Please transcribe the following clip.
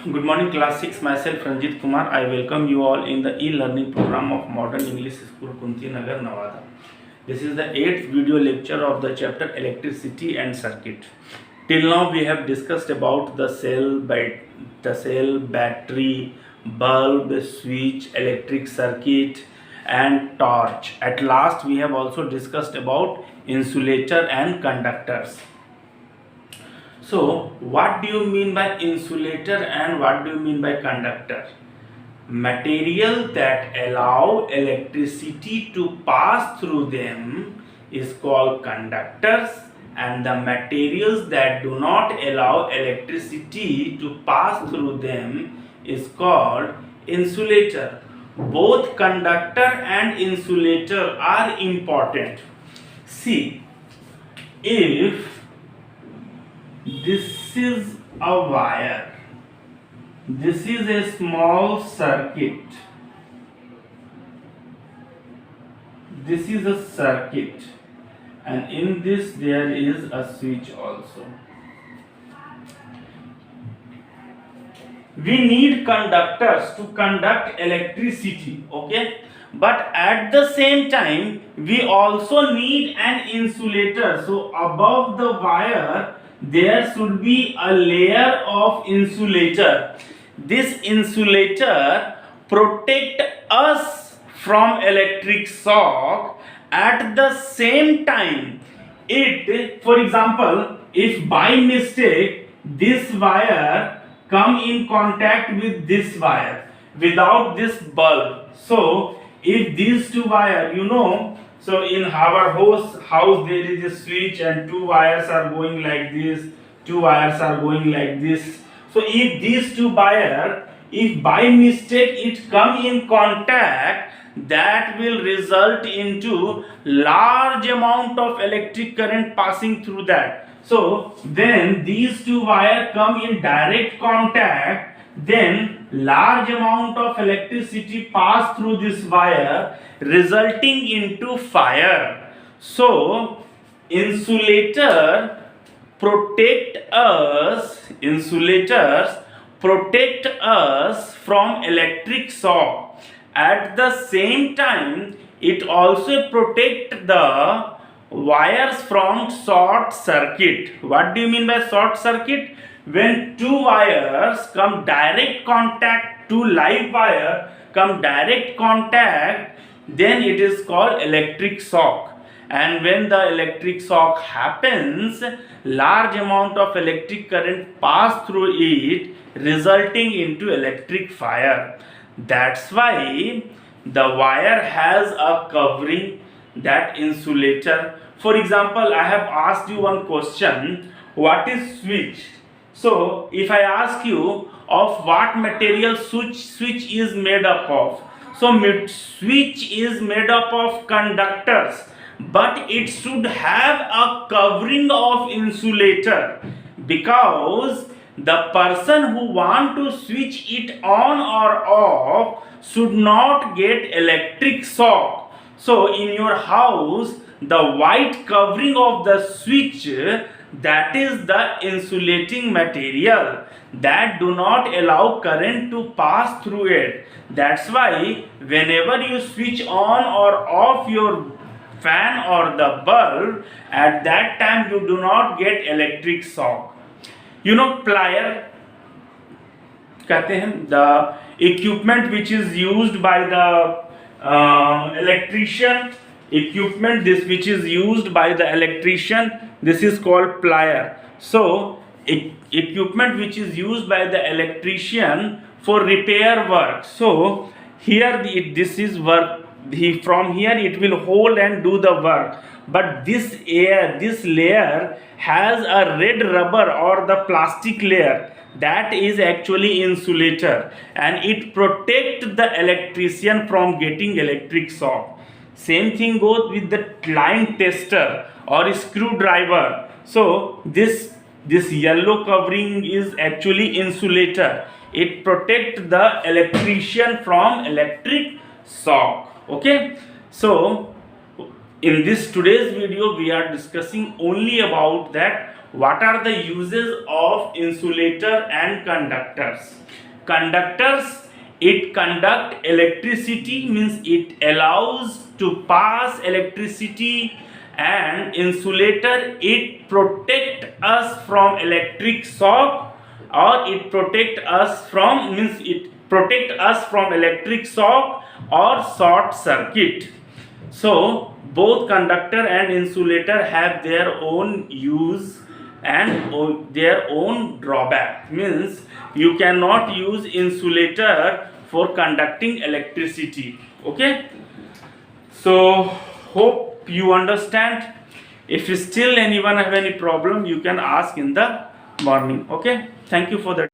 Good morning, class 6. Myself Ranjit Kumar. I welcome you all in the e-learning program of Modern English School, Kunti Nagar, Nevada. This is the 8th video lecture of the chapter Electricity and Circuit. Till now, we have discussed about the cell, battery, bulb, switch, electric circuit, and torch. At last, we have also discussed about insulator and conductors. So, what do you mean by insulator and what do you mean by conductor? Material that allow electricity to pass through them is called conductors, and the materials that do not allow electricity to pass through them is called insulator. Both conductor and insulator are important. See, if this is a wire, this is a small circuit, this is a circuit, and in this there is a switch also. We need conductors to conduct electricity, okay? But at the same time we also need an insulator. So above the wire there should be a layer of insulator. This insulator protect us from electric shock. At the same time, for example, if by mistake this wire come in contact with this wire without this bulb, so if these two wire, so in our house there is a switch and two wires are going like this, two wires are going like this. So if these two wire, if by mistake it come in contact, that will result into large amount of electric current passing through that. So when these two wire come in direct contact, then large amount of electricity pass through this wire, resulting into fire. So insulators protect us from electric shock. At the same time, it also protect the wires from short circuit. What do you mean by short circuit? When two wires come direct contact, two live wire come direct contact, then it is called electric shock. And when the electric shock happens, large amount of electric current pass through it, resulting into electric fire. That's why the wire has a covering, that insulator. For example, I have asked you one question, what is switch? So if I ask you of what material switch is made up of, so switch is made up of conductors, but it should have a covering of insulator, because the person who want to switch it on or off should not get electric shock. So in your house, the white covering of the switch, that is the insulating material that do not allow current to pass through it. That's why whenever you switch on or off your fan or the bulb, at that time you do not get electric shock. Plier कहते हैं, the equipment which is used by the electrician, which is used by the electrician, this is called plier. So equipment which is used by the electrician for repair work. So here this is work. From here it will hold and do the work, but this layer has a red rubber or the plastic layer, that is actually insulator, and it protects the electrician from getting electric shock. Same thing goes with the line tester or screwdriver. So this yellow covering is actually insulator. It protects the electrician from electric shock. Okay, so in this today's video we are discussing only about that what are the uses of insulator and conductors? Conductors, it conduct electricity, means it allows to pass electricity, and insulator, it protect us from electric shock, or it protect us from, means it protect us from electric shock or short circuit. So both conductor and insulator have their own use and their own drawback, means you cannot use insulator for conducting electricity. Okay, so hope you understand. If still anyone have any problem, you can ask in the morning. Okay, thank you for that.